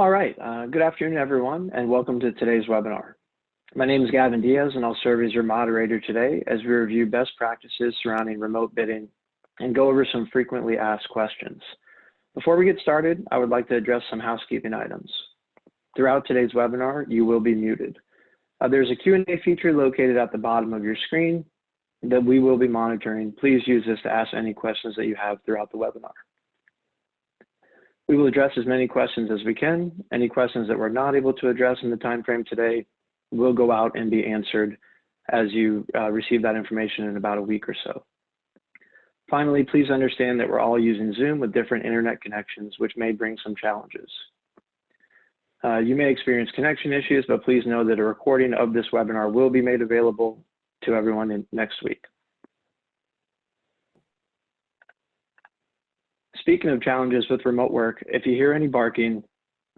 All right, good afternoon, everyone, and welcome to today's webinar. My name is Gavin Diaz, and I'll serve as your moderator today as we review best practices surrounding remote bidding and go over some frequently asked questions. Before we get started, I would like to address some housekeeping items. Throughout today's webinar, you will be muted. There's a Q&A feature located at the bottom of your screen that we will be monitoring. Please use this to ask any questions that you have throughout the webinar. We will address as many questions as we can. Any questions that we're not able to address in the time frame today will go out and be answered as you receive that information in about a week or so. Finally, please understand that we're all using Zoom with different internet connections, which may bring some challenges. You may experience connection issues, but please know that a recording of this webinar will be made available to everyone next week. Speaking of challenges with remote work, if you hear any barking,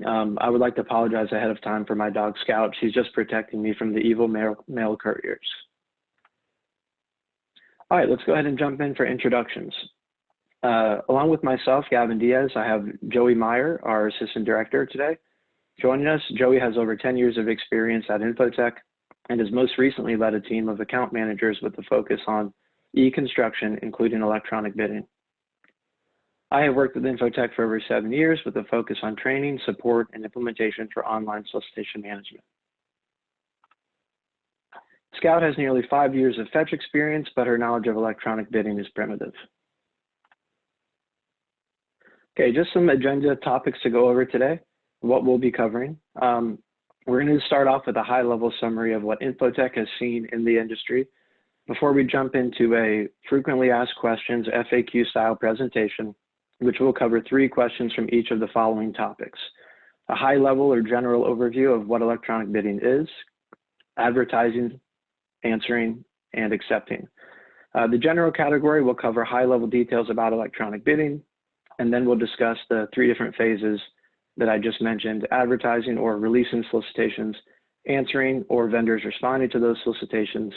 I would like to apologize ahead of time for my dog Scout. She's just protecting me from the evil mail couriers. All right, let's go ahead and jump in for introductions. Along with myself, Gavin Diaz, I have Joey Meyer, our Assistant Director today. Joining us, Joey has over 10 years of experience at Infotech and has most recently led a team of account managers with a focus on e-construction, including electronic bidding. I have worked with Infotech for over 7 years with a focus on training, support, and implementation for online solicitation management. Scout has nearly 5 years of fetch experience, but her knowledge of electronic bidding is primitive. Okay, just some agenda topics to go over today, what we'll be covering. We're going to start off with a high-level summary of what Infotech has seen in the industry before we jump into a frequently asked questions FAQ style presentation, which will cover 3 questions from each of the following topics: a high level or general overview of what electronic bidding is, advertising, answering, and accepting. The general category will cover high level details about electronic bidding, and then we'll discuss the 3 different phases that I just mentioned: advertising or releasing solicitations, answering or vendors responding to those solicitations,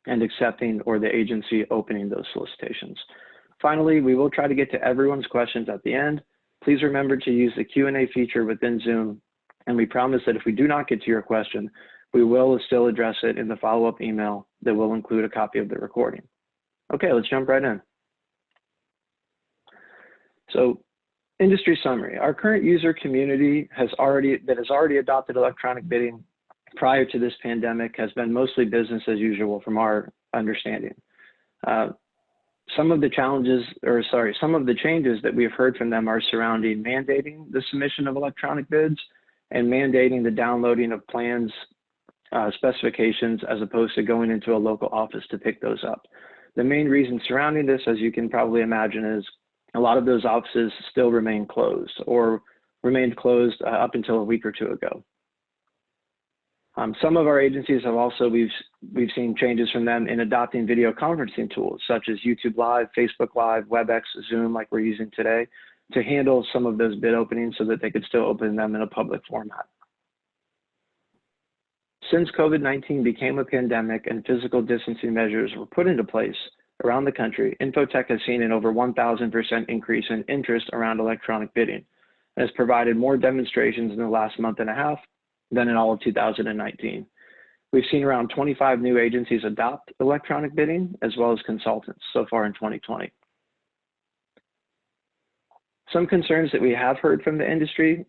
and accepting or the agency opening those solicitations. Finally, we will try to get to everyone's questions at the end. Please remember to use the Q&A feature within Zoom, and we promise that if we do not get to your question, we will still address it in the follow-up email that will include a copy of the recording. Okay, let's jump right in. So, industry summary. Our current user community has already adopted electronic bidding prior to this pandemic has been mostly business as usual from our understanding. Some of the changes that we have heard from them are surrounding mandating the submission of electronic bids and mandating the downloading of plans, specifications, as opposed to going into a local office to pick those up. The main reason surrounding this, as you can probably imagine, is a lot of those offices still remain closed or remained closed up until a week or 2 ago. Some of our agencies have also, we've seen changes from them in adopting video conferencing tools such as YouTube Live, Facebook Live, WebEx, Zoom, like we're using today, to handle some of those bid openings so that they could still open them in a public format. Since COVID-19 became a pandemic and physical distancing measures were put into place around the country, Infotech has seen an over 1,000% increase in interest around electronic bidding and has provided more demonstrations in the last month and a half than in all of 2019. We've seen around 25 new agencies adopt electronic bidding, as well as consultants so far in 2020. Some concerns that we have heard from the industry,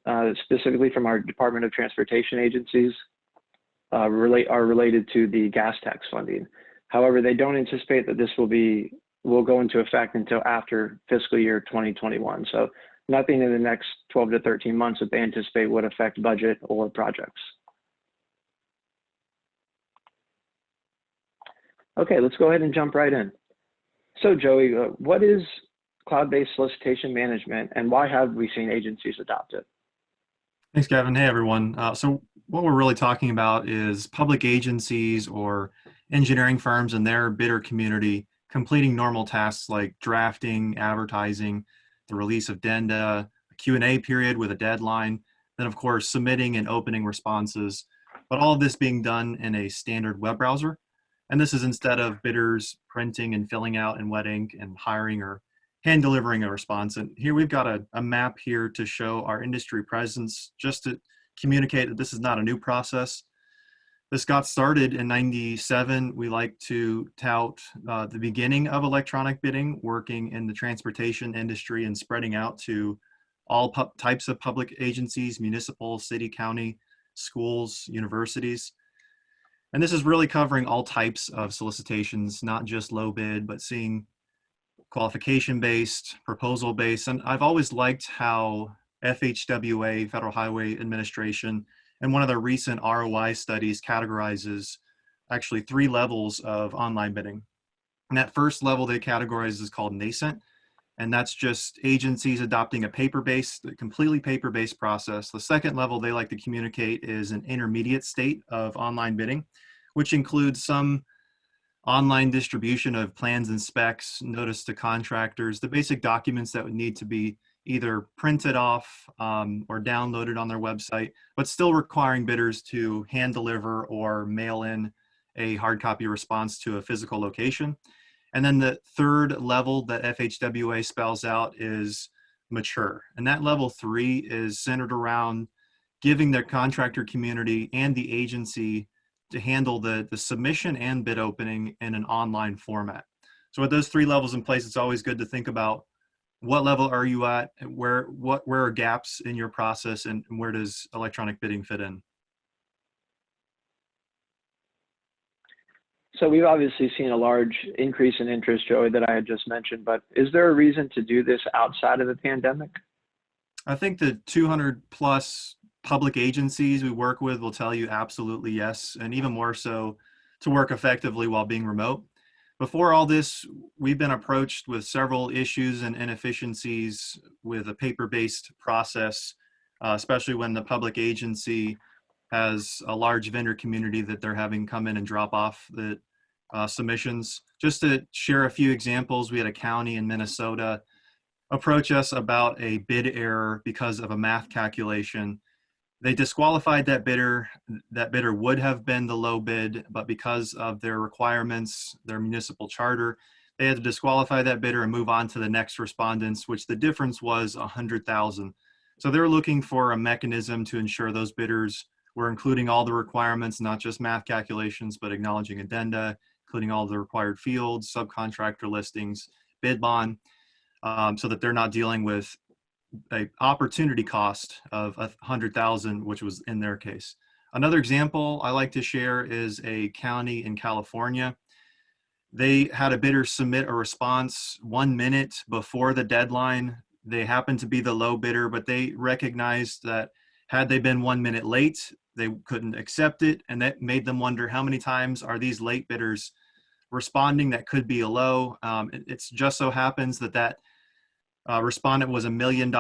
specifically from our Department of Transportation agencies, are related to the gas tax funding. However, they don't anticipate that this will go into effect until after fiscal year 2021. So nothing in the next 12 to 13 months that they anticipate would affect budget or projects. Okay, let's go ahead and jump right in. So Joey, what is cloud-based solicitation management and why have we seen agencies adopt it? Thanks, Gavin. Hey, everyone. So what we're really talking about is public agencies or engineering firms and their bidder community completing normal tasks like drafting, advertising, the release of addenda, a Q&A period with a deadline, then of course submitting and opening responses, but all of this being done in a standard web browser. And this is instead of bidders printing and filling out in wet ink and hiring or hand delivering a response. And here we've got a map here to show our industry presence, just to communicate that this is not a new process. This got started in '97. We like to tout the beginning of electronic bidding, working in the transportation industry and spreading out to all types of public agencies, municipal, city, county, schools, universities. And this is really covering all types of solicitations, not just low bid, but seeing qualification based, proposal based. And I've always liked how FHWA, Federal Highway Administration, and one of their recent ROI studies categorizes actually 3 levels of online bidding. And that first level they categorize is called nascent. And that's just agencies adopting a completely paper-based process. The second level they like to communicate is an intermediate state of online bidding, which includes some online distribution of plans and specs, notice to contractors, the basic documents that would need to be either printed off or downloaded on their website, but still requiring bidders to hand deliver or mail in a hard copy response to a physical location. And then the third level that FHWA spells out is mature. And that level 3 is centered around giving their contractor community and the agency to handle the submission and bid opening in an online format. So with those 3 levels in place, it's always good to think about what level are you at, where are gaps in your process, and where does electronic bidding fit in? So we've obviously seen a large increase in interest, Joey, that I had just mentioned, but is there a reason to do this outside of the pandemic? I think the 200 plus public agencies we work with will tell you absolutely yes, and even more so to work effectively while being remote. Before all this, we've been approached with several issues and inefficiencies with a paper-based process, especially when the public agency has a large vendor community that they're having come in and drop off the submissions. Just to share a few examples, we had a county in Minnesota approach us about a bid error because of a math calculation. They disqualified that bidder. That bidder would have been the low bid, but because of their requirements, their municipal charter, they had to disqualify that bidder and move on to the next respondents, which the difference was 100,000. So they're looking for a mechanism to ensure those bidders were including all the requirements, not just math calculations, but acknowledging addenda, including all the required fields, subcontractor listings, bid bond, so that they're not dealing with a opportunity cost of 100,000, which was in their case. Another example I like to share is a county in California. They had a bidder submit a response 1 minute before the deadline. They happened to be the low bidder, but they recognized that had they been 1 minute late, they couldn't accept it. And that made them wonder, how many times are these late bidders responding that could be a low? It's just so happens that respondent was $1 million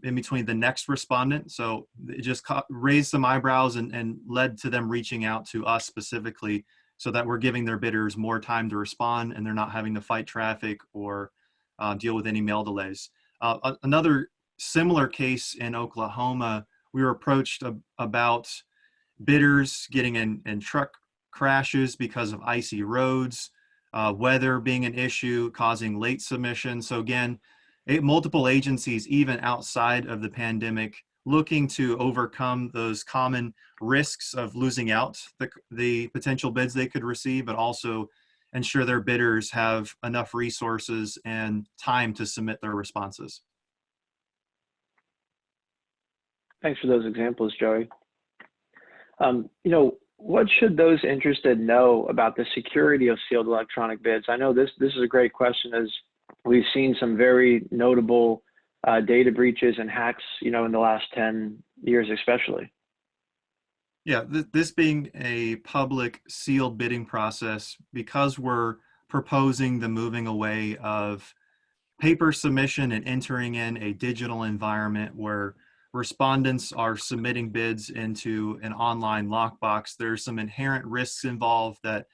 in between the next respondent. So it just raised some eyebrows and led to them reaching out to us specifically, so that we're giving their bidders more time to respond and they're not having to fight traffic or deal with any mail delays. Another similar case in Oklahoma, we were approached about bidders getting in truck crashes because of icy roads, weather being an issue, causing late submission. So again, multiple agencies, even outside of the pandemic, looking to overcome those common risks of losing out the potential bids they could receive, but also ensure their bidders have enough resources and time to submit their responses. Thanks for those examples, Joey. What should those interested know about the security of sealed electronic bids? I know this is a great question, as we've seen some very notable data breaches and hacks, in the last 10 years especially. Yeah, this being a public sealed bidding process, because we're proposing the moving away of paper submission and entering in a digital environment where respondents are submitting bids into an online lockbox, there's some inherent risks involved that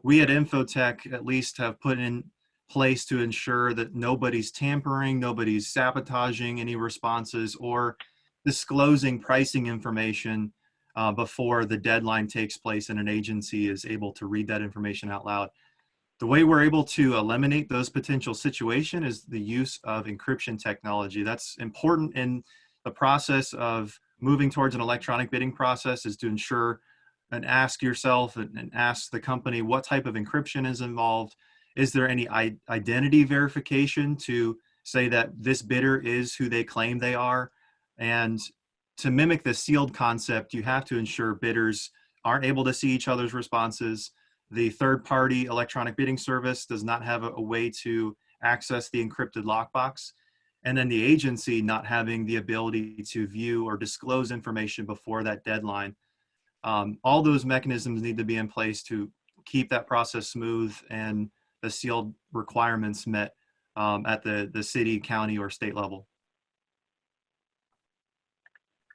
we at Infotech at least have put in place to ensure that nobody's tampering, nobody's sabotaging any responses or disclosing pricing information before the deadline takes place and an agency is able to read that information out loud. The way we're able to eliminate those potential situations is the use of encryption technology. That's important in the process of moving towards an electronic bidding process, is to ensure and ask yourself and ask the company what type of encryption is involved. Is there any identity verification to say that this bidder is who they claim they are? And to mimic the sealed concept, you have to ensure bidders aren't able to see each other's responses. The third-party electronic bidding service does not have a way to access the encrypted lockbox. And then the agency not having the ability to view or disclose information before that deadline. All those mechanisms need to be in place to keep that process smooth and the sealed requirements met at the city, county, or state level.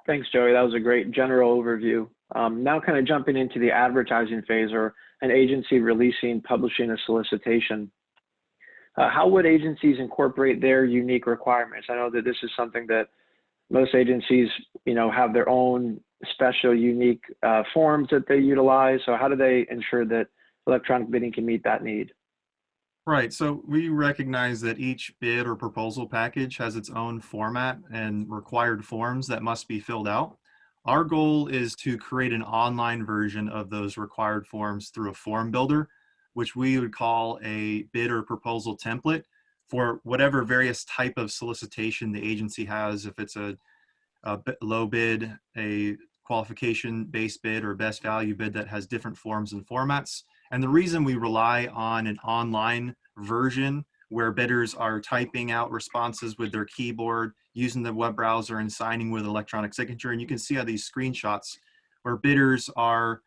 Thanks, Joey. That was a great general overview. Now kind of jumping into the advertising phase, or an agency publishing a solicitation. How would agencies incorporate their unique requirements? I know that this is something that most agencies, have their own special, unique forms that they utilize. So how do they ensure that electronic bidding can meet that need? Right. So we recognize that each bid or proposal package has its own format and required forms that must be filled out. Our goal is to create an online version of those required forms through a form builder, which we would call a bid or proposal template for whatever various type of solicitation the agency has. If it's a low bid, a qualification-based bid, or best value bid that has different forms and formats. And the reason we rely on an online version where bidders are typing out responses with their keyboard, using the web browser, and signing with electronic signature. And you can see how these screenshots where bidders are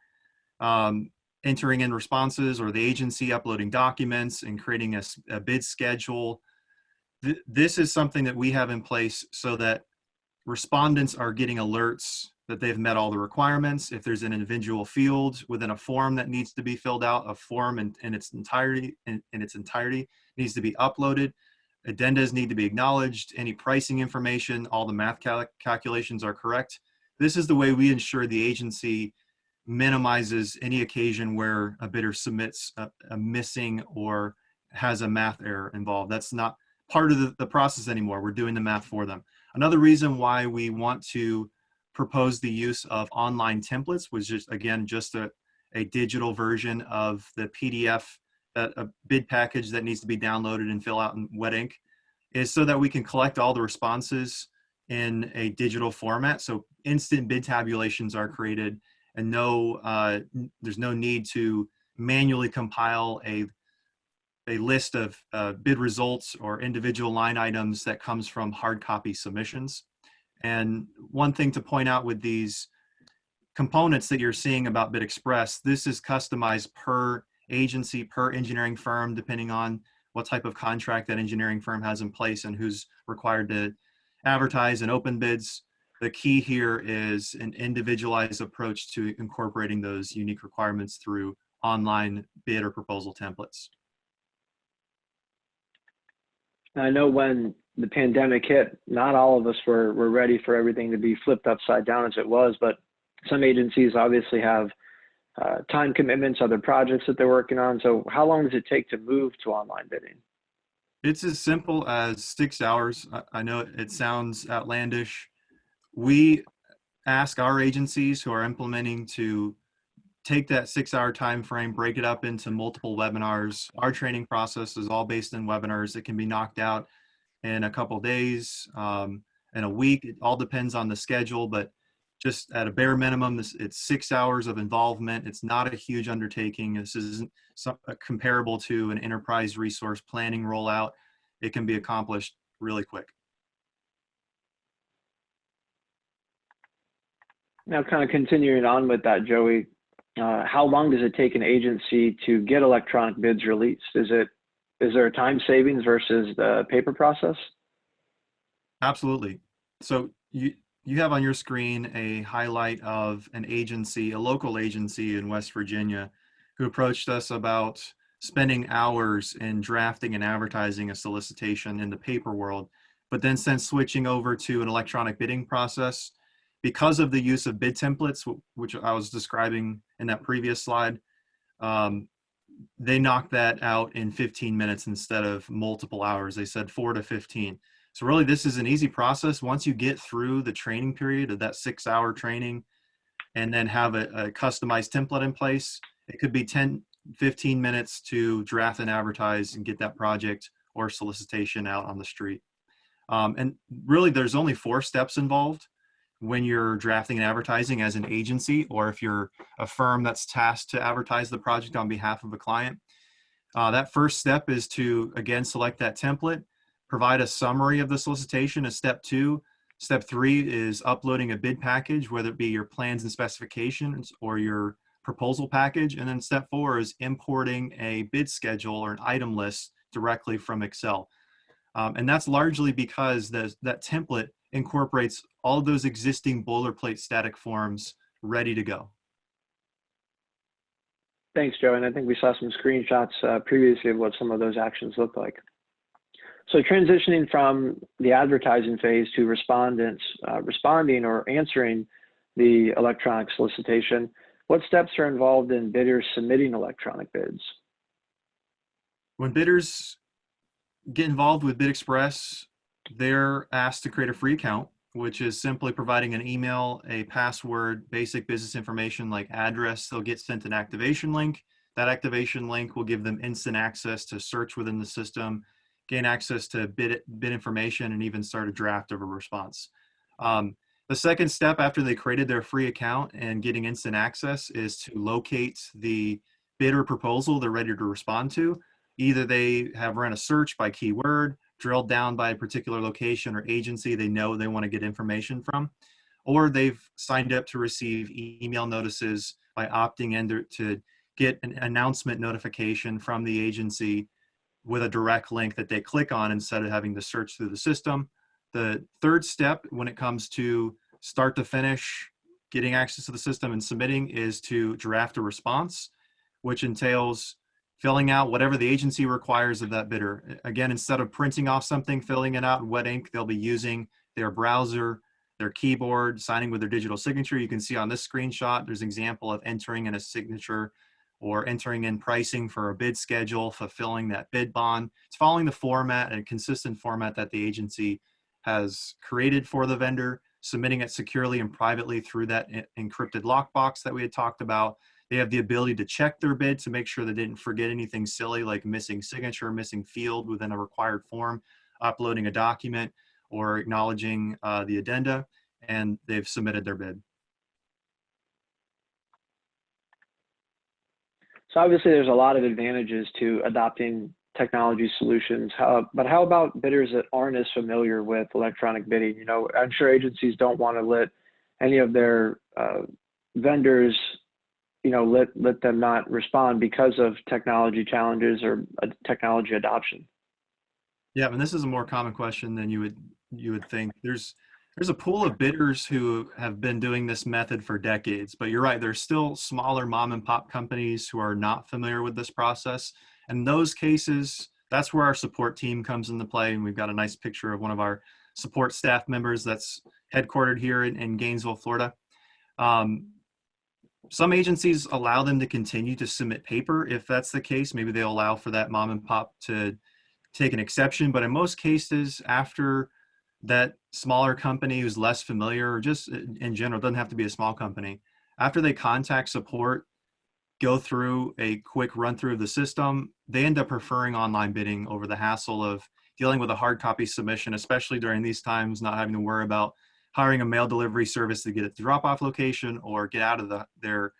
entering in responses, or the agency uploading documents and creating a bid schedule. This is something that we have in place so that respondents are getting alerts that they've met all the requirements. If there's an individual field within a form that needs to be filled out, a form in its entirety needs to be uploaded. Addendas need to be acknowledged. Any pricing information, all the math calculations are correct. This is the way we ensure the agency minimizes any occasion where a bidder submits a missing or has a math error involved. That's not part of the process anymore. We're doing the math for them. Another reason why we want to propose the use of online templates was just a digital version of the PDF, a bid package that needs to be downloaded and fill out in wet ink, is so that we can collect all the responses in a digital format. So instant bid tabulations are created, and there's no need to manually compile a list of bid results or individual line items that comes from hard copy submissions. And one thing to point out with these components that you're seeing about Bid Express, this is customized per agency, per engineering firm, depending on what type of contract that engineering firm has in place and who's required to advertise and open bids. The key here is an individualized approach to incorporating those unique requirements through online bid or proposal templates. I know when the pandemic hit, not all of us were ready for everything to be flipped upside down as it was, but some agencies obviously have time commitments, other projects that they're working on. So how long does it take to move to online bidding? It's as simple as 6 hours. I know it sounds outlandish. We ask our agencies who are implementing to take that 6-hour time frame, break it up into multiple webinars. Our training process is all based in webinars. It can be knocked out in a couple days, in a week. It all depends on the schedule, but just at a bare minimum, it's 6 hours of involvement. It's not a huge undertaking. This isn't comparable to an enterprise resource planning rollout. It can be accomplished really quick. Now, kind of continuing on with that, Joey, how long does it take an agency to get electronic bids released? Is there a time savings versus the paper process? Absolutely. So you have on your screen a highlight of an agency, a local agency in West Virginia, who approached us about spending hours in drafting and advertising a solicitation in the paper world, but then since switching over to an electronic bidding process, because of the use of bid templates, which I was describing in that previous slide, they knocked that out in 15 minutes instead of multiple hours. They said 4 to 15. So really, this is an easy process. Once you get through the training period of that 6-hour training and then have a customized template in place, it could be 10, 15 minutes to draft and advertise and get that project or solicitation out on the street. And really, there's only 4 steps involved when you're drafting and advertising as an agency, or if you're a firm that's tasked to advertise the project on behalf of a client. That first step is to, again, select that template, provide a summary of the solicitation as step 2. Step 3 is uploading a bid package, whether it be your plans and specifications or your proposal package. And then step 4 is importing a bid schedule or an item list directly from Excel. And that's largely because that template incorporates all of those existing boilerplate static forms ready to go. Thanks, Joe. And I think we saw some screenshots previously of what some of those actions look like. So transitioning from the advertising phase to respondents responding or answering the electronic solicitation, what steps are involved in bidders submitting electronic bids? When bidders get involved with BidExpress, they're asked to create a free account, which is simply providing an email, a password, basic business information like address. They'll get sent an activation link. That activation link will give them instant access to search within the system, gain access to bid information, and even start a draft of a response. The second step after they created their free account and getting instant access is to locate the bid or proposal they're ready to respond to. Either they have run a search by keyword, drilled down by a particular location or agency they know they want to get information from, or they've signed up to receive email notices by opting in to get an announcement notification from the agency with a direct link that they click on instead of having to search through the system. The third step when it comes to start to finish, getting access to the system and submitting, is to draft a response, which entails filling out whatever the agency requires of that bidder. Again, instead of printing off something, filling it out in wet ink, they'll be using their browser, their keyboard, signing with their digital signature. You can see on this screenshot, there's an example of entering in a signature or entering in pricing for a bid schedule, fulfilling that bid bond. It's following the format and consistent format that the agency has created for the vendor, submitting it securely and privately through that encrypted lockbox that we had talked about. They have the ability to check their bid to make sure they didn't forget anything silly like missing signature, missing field within a required form, uploading a document, or acknowledging the addenda, and they've submitted their bid. So obviously there's a lot of advantages to adopting technology solutions, but how about bidders that aren't as familiar with electronic bidding? You know, I'm sure agencies don't want to let any of their vendors, you know, let them not respond because of technology challenges or technology adoption. Yeah, and this is a more common question than you would think. There's a pool of bidders who have been doing this method for decades, but you're right, there's still smaller mom and pop companies who are not familiar with this process. And in those cases, that's where our support team comes into play. And we've got a nice picture of one of our support staff members that's headquartered here in Gainesville, Florida. Some agencies allow them to continue to submit paper. If that's the case, maybe they'll allow for that mom and pop to take an exception. But in most cases, after that smaller company who's less familiar, or just in general, doesn't have to be a small company, after they contact support, go through a quick run through of the system, they end up preferring online bidding over the hassle of dealing with a hard copy submission, especially during these times, not having to worry about hiring a mail delivery service to get it to drop-off location or get out of their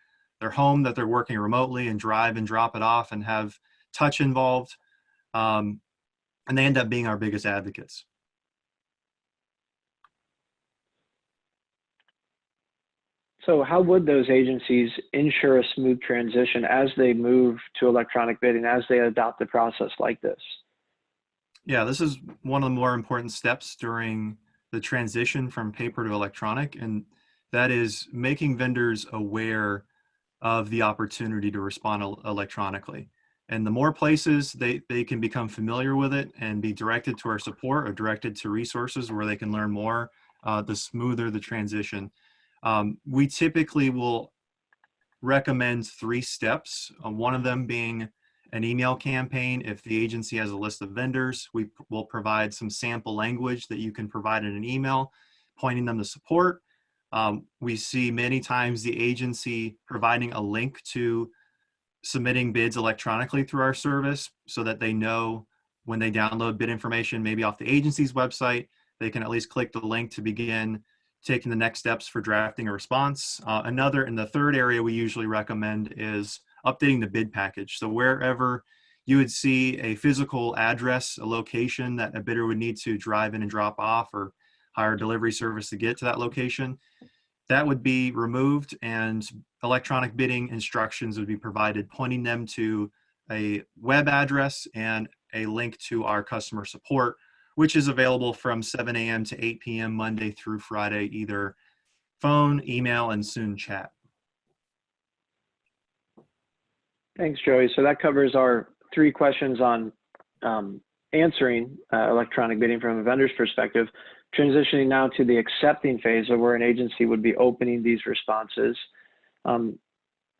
home that they're working remotely and drive and drop it off and have touch involved. And they end up being our biggest advocates. So how would those agencies ensure a smooth transition as they move to electronic bidding, as they adopt a process like this? Yeah, this is one of the more important steps during the transition from paper to electronic, and that is making vendors aware of the opportunity to respond electronically. And the more places they can become familiar with it and be directed to our support or directed to resources where they can learn more, the smoother the transition. We typically will recommend 3 steps, one of them being an email campaign. If the agency has a list of vendors, we will provide some sample language that you can provide in an email, pointing them to support. We see many times the agency providing a link to submitting bids electronically through our service so that they know when they download bid information, maybe off the agency's website, they can at least click the link to begin taking the next steps for drafting a response. And the third area we usually recommend is updating the bid package. So wherever you would see a physical address, a location that a bidder would need to drive in and drop off or hire a delivery service to get to that location, that would be removed and electronic bidding instructions would be provided, pointing them to a web address and a link to our customer support, which is available from 7 a.m. to 8 p.m. Monday through Friday, either phone, email, and soon chat. Thanks, Joey. So that covers our 3 questions on answering electronic bidding from a vendor's perspective. Transitioning now to the accepting phase of where an agency would be opening these responses.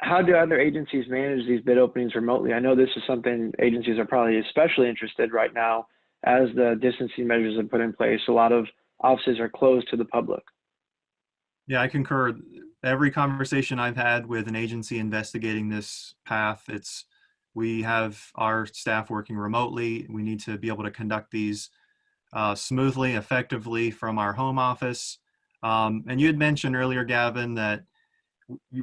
How do other agencies manage these bid openings remotely? I know this is something agencies are probably especially interested right now as the distancing measures have put in place. A lot of offices are closed to the public. Yeah, I concur. Every conversation I've had with an agency investigating this path, we have our staff working remotely. We need to be able to conduct these smoothly, effectively from our home office. And you had mentioned earlier, Gavin, that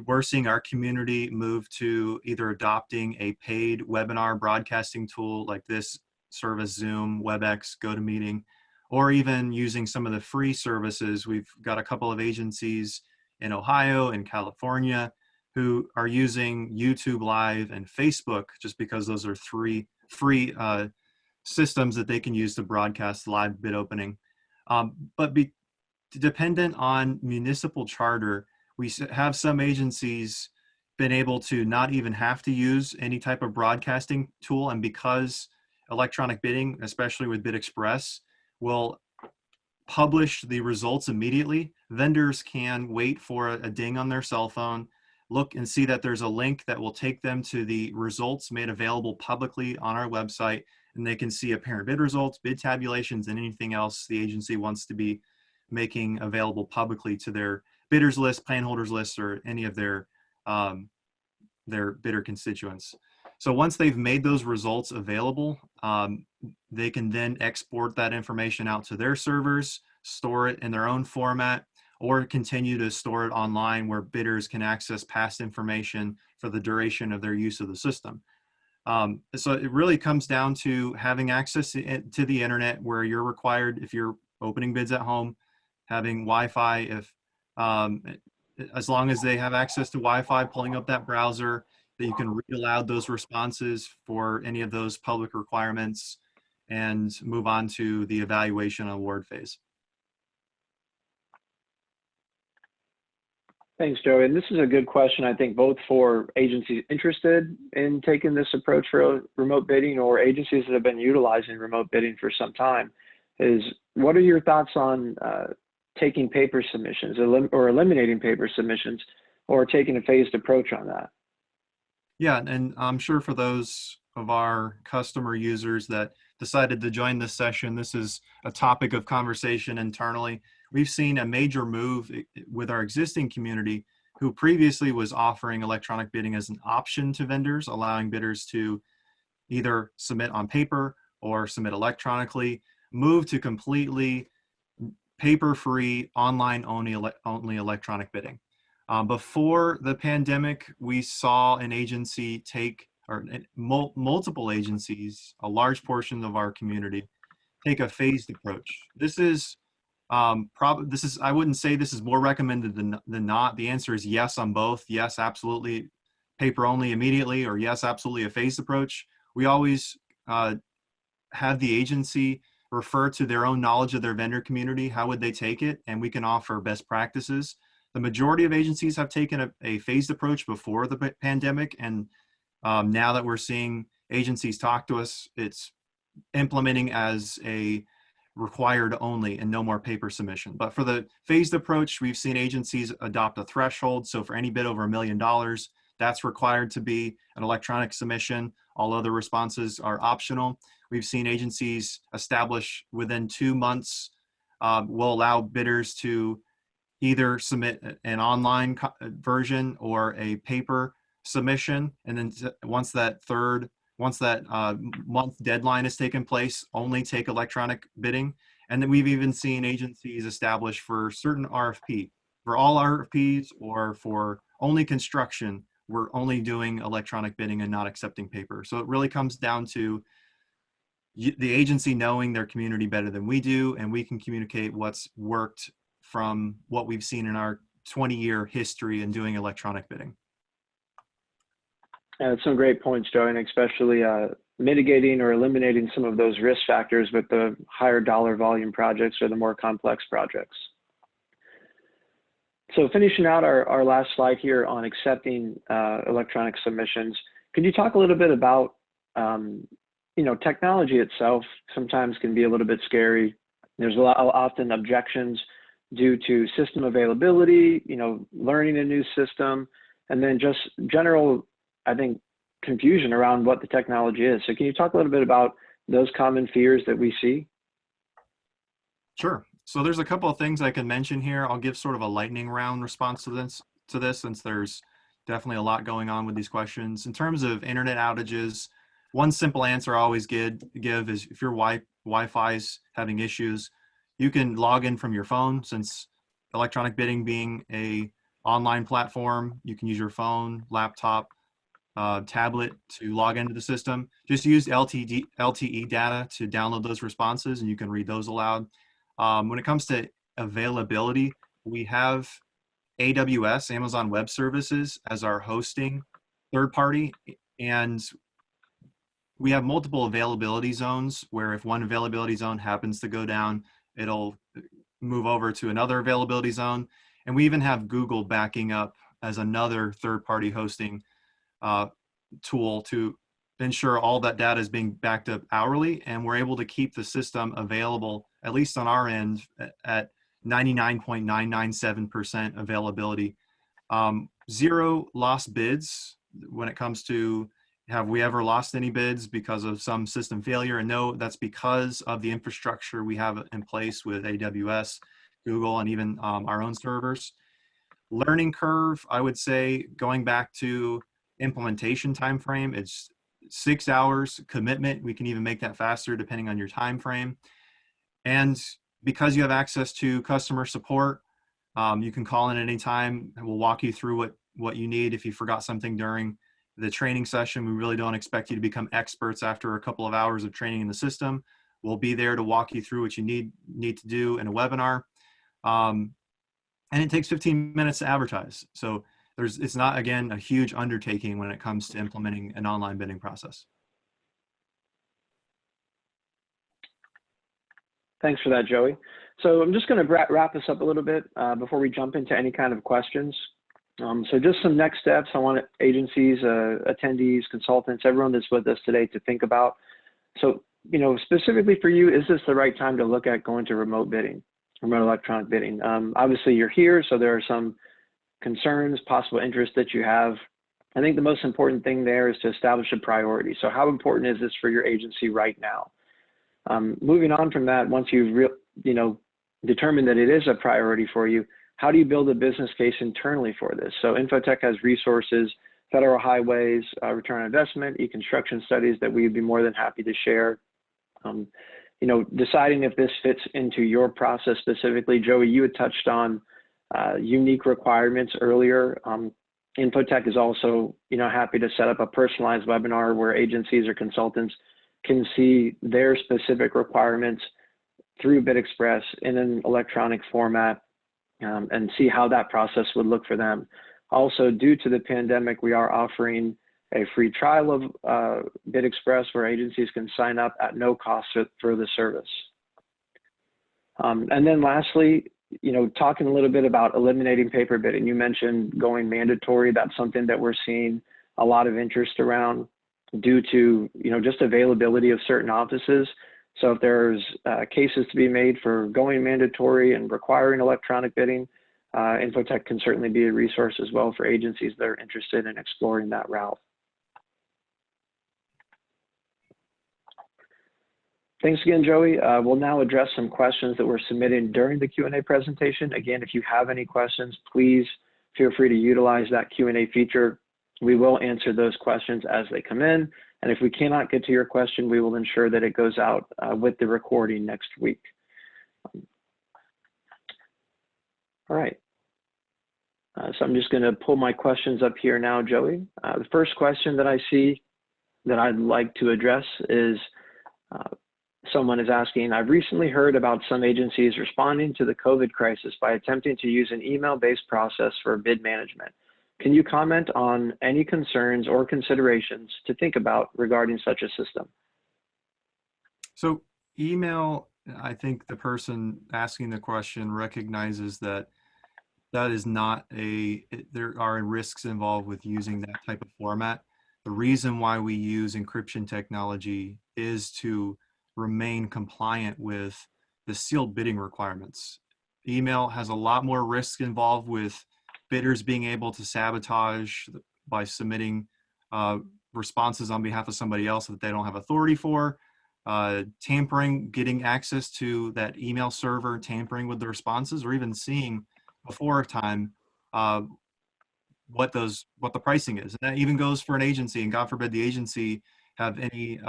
we're seeing our community move to either adopting a paid webinar broadcasting tool like this service, Zoom, WebEx, GoToMeeting, or even using some of the free services. We've got a couple of agencies in Ohio and California who are using YouTube Live and Facebook just because those are 3 free systems that they can use to broadcast live bid opening. Dependent on municipal charter, we have some agencies been able to not even have to use any type of broadcasting tool. And because electronic bidding, especially with Bid Express, will publish the results immediately, vendors can wait for a ding on their cell phone, look and see that there's a link that will take them to the results made available publicly on our website, and they can see apparent bid results, bid tabulations, and anything else the agency wants to be making available publicly to their bidders list, plan holders list, or any of their bidder constituents. So once they've made those results available, they can then export that information out to their servers, store it in their own format, or continue to store it online where bidders can access past information for the duration of their use of the system. So it really comes down to having access to the internet, where you're required, if you're opening bids at home, having Wi-Fi, as long as they have access to Wi-Fi, pulling up that browser, that you can read aloud those responses for any of those public requirements and move on to the evaluation and award phase. Thanks, Joey. And this is a good question, I think, both for agencies interested in taking this approach for remote bidding or agencies that have been utilizing remote bidding for some time. Is what are your thoughts on taking paper submissions or eliminating paper submissions, or taking a phased approach on that? Yeah, and I'm sure for those of our customer users that decided to join this session, this is a topic of conversation internally. We've seen a major move with our existing community who previously was offering electronic bidding as an option to vendors, allowing bidders to either submit on paper or submit electronically, move to completely paper-free, online-only electronic bidding. Before the pandemic, we saw an agency multiple agencies, a large portion of our community, take a phased approach. This is I wouldn't say this is more recommended than not. The answer is yes on both. Yes, absolutely, paper only immediately, or yes, absolutely a phased approach. We always have the agency refer to their own knowledge of their vendor community. How would they take it? And we can offer best practices. The majority of agencies have taken a phased approach before the pandemic. And now that we're seeing agencies talk to us, it's implementing as a required only and no more paper submission. But for the phased approach, we've seen agencies adopt a threshold. So for any bid over $1 million, that's required to be an electronic submission. All other responses are optional. We've seen agencies establish within 2 months will allow bidders to either submit an online version or a paper submission. And then once that month deadline has taken place, only take electronic bidding. And then we've even seen agencies establish for certain RFP, for all RFPs or for only construction, we're only doing electronic bidding and not accepting paper. So it really comes down to the agency knowing their community better than we do, and we can communicate what's worked from what we've seen in our 20-year history in doing electronic bidding. That's some great points, Joe, and especially mitigating or eliminating some of those risk factors with the higher dollar volume projects or the more complex projects. So finishing out our last slide here on accepting electronic submissions, could you talk a little bit about, technology itself sometimes can be a little bit scary. There's often objections due to system availability, learning a new system, and then just general, I think, confusion around what the technology is. So can you talk a little bit about those common fears that we see? Sure. So there's a couple of things I can mention here. I'll give sort of a lightning round response to this since there's definitely a lot going on with these questions. In terms of internet outages, one simple answer I always give is if your Wi-Fi is having issues, you can log in from your phone. Since electronic bidding being a online platform, you can use your phone, laptop, tablet to log into the system. Just use LTE data to download those responses, and you can read those aloud. When it comes to availability, we have AWS, Amazon Web Services, as our hosting third party, and we have multiple availability zones where if one availability zone happens to go down, it'll move over to another availability zone. And we even have Google backing up as another third-party hosting tool to ensure all that data is being backed up hourly, and we're able to keep the system available, at least on our end, at 99.997% availability. Zero lost bids when it comes to have we ever lost any bids because of some system failure? And no, that's because of the infrastructure we have in place with AWS, Google, and even our own servers. Learning curve, I would say, going back to implementation time frame, it's 6 hours commitment. We can even make that faster depending on your time frame. And because you have access to customer support, you can call in at any time, and we'll walk you through what you need. If you forgot something during the training session, we really don't expect you to become experts after a couple of hours of training in the system. We'll be there to walk you through what you need to do in a webinar. And it takes 15 minutes to advertise. So it's not, again, a huge undertaking when it comes to implementing an online bidding process. Thanks for that, Joey. So I'm just going to wrap this up a little bit before we jump into any kind of questions. So just some next steps I want agencies, attendees, consultants, everyone that's with us today to think about. So, specifically for you, is this the right time to look at going to remote bidding, remote electronic bidding? Obviously you're here, so there are some concerns, possible interests that you have. I think the most important thing there is to establish a priority. So how important is this for your agency right now? Moving on from that, once you've determined that it is a priority for you, how do you build a business case internally for this? So Infotech has resources, federal highways, return on investment, e-construction studies that we'd be more than happy to share. Deciding if this fits into your process specifically. Joey, you had touched on unique requirements earlier. Infotech is also, happy to set up a personalized webinar where agencies or consultants can see their specific requirements through BidExpress in an electronic format and see how that process would look for them. Also, due to the pandemic, we are offering a free trial of BidExpress where agencies can sign up at no cost for the service. And then lastly, talking a little bit about eliminating paper bidding. You mentioned going mandatory. That's something that we're seeing a lot of interest around due to, just availability of certain offices. So if there's cases to be made for going mandatory and requiring electronic bidding, Infotech can certainly be a resource as well for agencies that are interested in exploring that route. Thanks again, Joey. We'll now address some questions that were submitted during the Q&A presentation. Again, if you have any questions, please feel free to utilize that Q&A feature. We will answer those questions as they come in. And if we cannot get to your question, we will ensure that it goes out with the recording next week. All right. So I'm just going to pull my questions up here now, Joey. The first question that I see that I'd like to address is someone is asking, I've recently heard about some agencies responding to the COVID crisis by attempting to use an email-based process for bid management. Can you comment on any concerns or considerations to think about regarding such a system? So email, I think the person asking the question recognizes that that is not there are risks involved with using that type of format. The reason why we use encryption technology is to remain compliant with the sealed bidding requirements. Email has a lot more risk involved with bidders being able to sabotage by submitting responses on behalf of somebody else that they don't have authority for, tampering, getting access to that email server, tampering with the responses, or even seeing before time what the pricing is. And that even goes for an agency, and God forbid the agency have any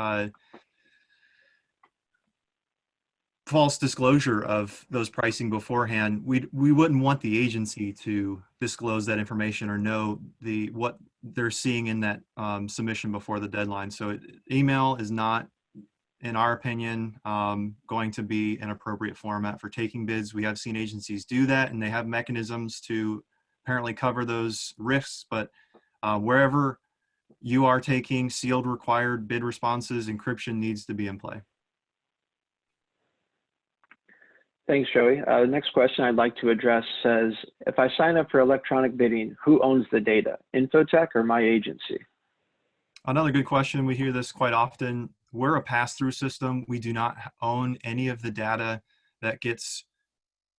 false disclosure of those pricing beforehand. We wouldn't want the agency to disclose that information or know what they're seeing in that submission before the deadline. So email is not, in our opinion, going to be an appropriate format for taking bids. We have seen agencies do that, and they have mechanisms to apparently cover those risks, but wherever you are taking sealed required bid responses, encryption needs to be in play. Thanks, Joey. The next question I'd like to address says, if I sign up for electronic bidding, who owns the data, Infotech or my agency? Another good question. We hear this quite often. We're a pass-through system. We do not own any of the data that gets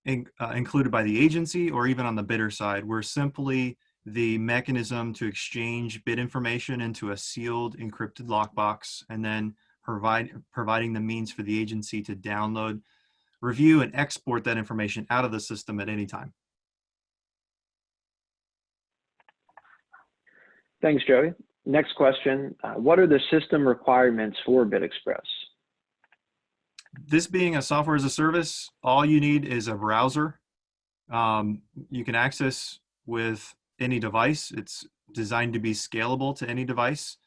included by the agency or even on the bidder side. We're simply the mechanism to exchange bid information into a sealed encrypted lockbox, and then providing the means for the agency to download, review, and export that information out of the system at any time. Thanks, Joey. Next question, what are the system requirements for BidExpress? This being a software as a service, all you need is a browser. You can access with any device. It's designed to be scalable to any device.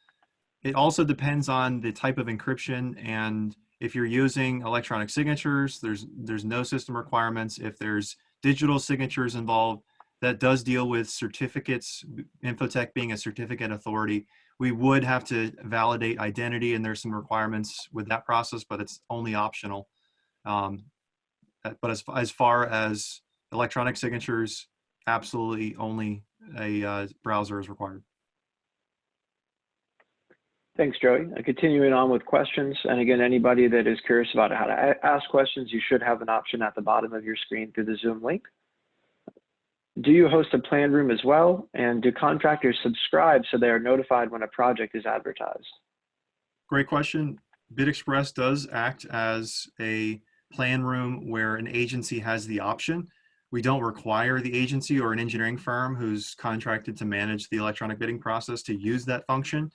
It also depends on the type of encryption, and if you're using electronic signatures, there's no system requirements. If there's digital signatures involved, that does deal with certificates. Infotech being a certificate authority, we would have to validate identity, and there's some requirements with that process, but it's only optional. But as far as electronic signatures, absolutely only a browser is required. Thanks, Joey. Continuing on with questions, and again, anybody that is curious about how to ask questions, you should have an option at the bottom of your screen through the Zoom link. Do you host a plan room as well? And do contractors subscribe so they are notified when a project is advertised? Great question. BidExpress does act as a plan room where an agency has the option. We don't require the agency or an engineering firm who's contracted to manage the electronic bidding process to use that function.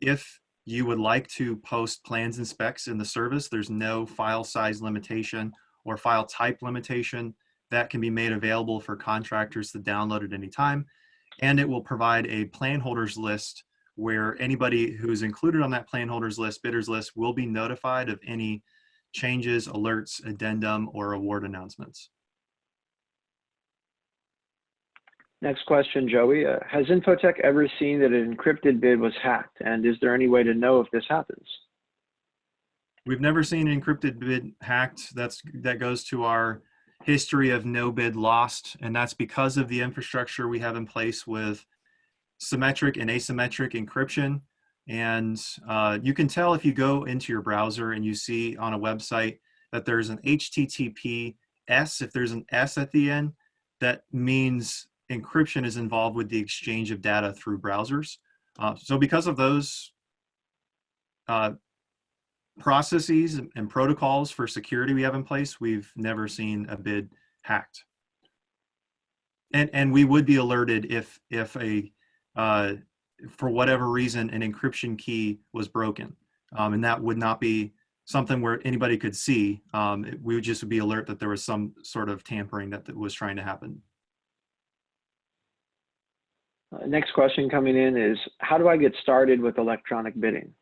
If you would like to post plans and specs in the service, there's no file size limitation or file type limitation. That can be made available for contractors to download at any time. And it will provide a plan holders list where anybody who's included on that plan holders list, bidders list, will be notified of any changes, alerts, addendum, or award announcements. Next question, Joey. Has Infotech ever seen that an encrypted bid was hacked? And is there any way to know if this happens? We've never seen an encrypted bid hacked. That goes to our history of no bid lost, and that's because of the infrastructure we have in place with symmetric and asymmetric encryption. And you can tell if you go into your browser and you see on a website that there's an HTTPS, if there's an S at the end, that means encryption is involved with the exchange of data through browsers. So because of those processes and protocols for security we have in place, we've never seen a bid hacked. And we would be alerted if a for whatever reason an encryption key was broken, and that would not be something where anybody could see. We would just be alert that there was some sort of tampering that was trying to happen. Next question coming in is, how do I get started with electronic bidding?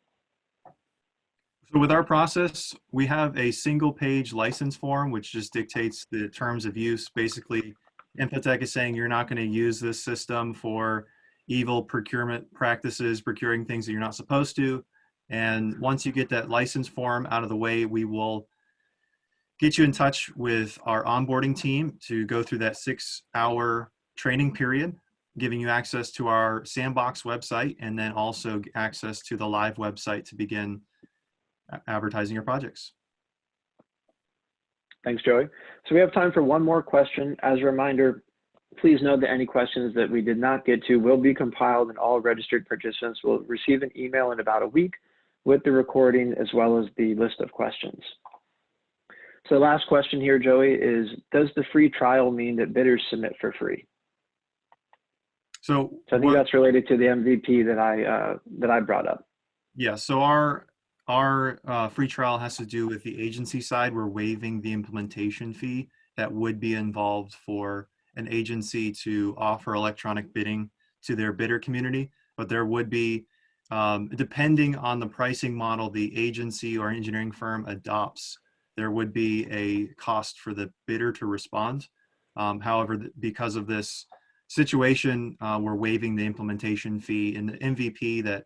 So with our process, we have a single page license form, which just dictates the terms of use. Basically, Infotech is saying you're not going to use this system for evil procurement practices, procuring things that you're not supposed to. And once you get that license form out of the way, we will get you in touch with our onboarding team to go through that 6-hour training period, giving you access to our sandbox website and then also access to the live website to begin advertising your projects. Thanks, Joey. So we have time for one more question. As a reminder, please note that any questions that we did not get to will be compiled, and all registered participants will receive an email in about a week with the recording as well as the list of questions. So the last question here, Joey, is does the free trial mean that bidders submit for free? So I think that's related to the MVP that I brought up. Yeah, so our free trial has to do with the agency side. We're waiving the implementation fee that would be involved for an agency to offer electronic bidding to their bidder community. But there would be, depending on the pricing model the agency or engineering firm adopts, there would be a cost for the bidder to respond. However, because of this situation, we're waiving the implementation fee, and the MVP that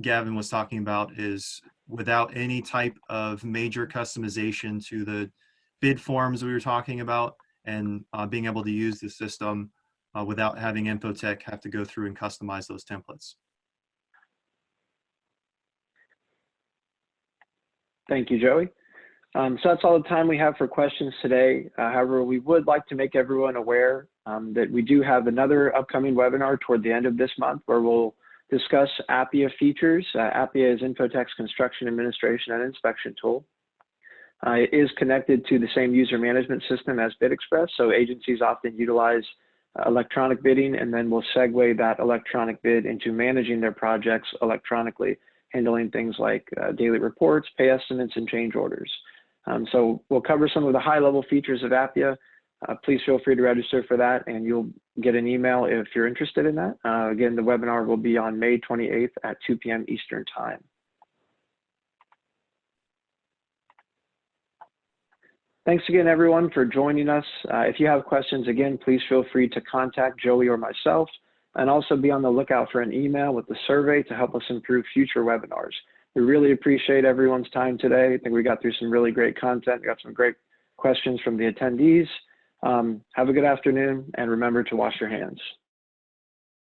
Gavin was talking about is without any type of major customization to the bid forms we were talking about, and being able to use the system without having Infotech have to go through and customize those templates. Thank you, Joey. So that's all the time we have for questions today. However, we would like to make everyone aware that we do have another upcoming webinar toward the end of this month where we'll discuss Appia features. Appia is Infotech's construction administration and inspection tool. It is connected to the same user management system as BidExpress, so agencies often utilize electronic bidding, and then we'll segue that electronic bid into managing their projects electronically, handling things like daily reports, pay estimates, and change orders. So we'll cover some of the high-level features of Appia. Please feel free to register for that, and you'll get an email if you're interested in that. Again, the webinar will be on May 28th at 2 p.m. Eastern Time. Thanks again, everyone, for joining us. If you have questions, again, please feel free to contact Joey or myself, and also be on the lookout for an email with the survey to help us improve future webinars. We really appreciate everyone's time today. I think we got through some really great content. We got some great questions from the attendees. Have a good afternoon, and remember to wash your hands.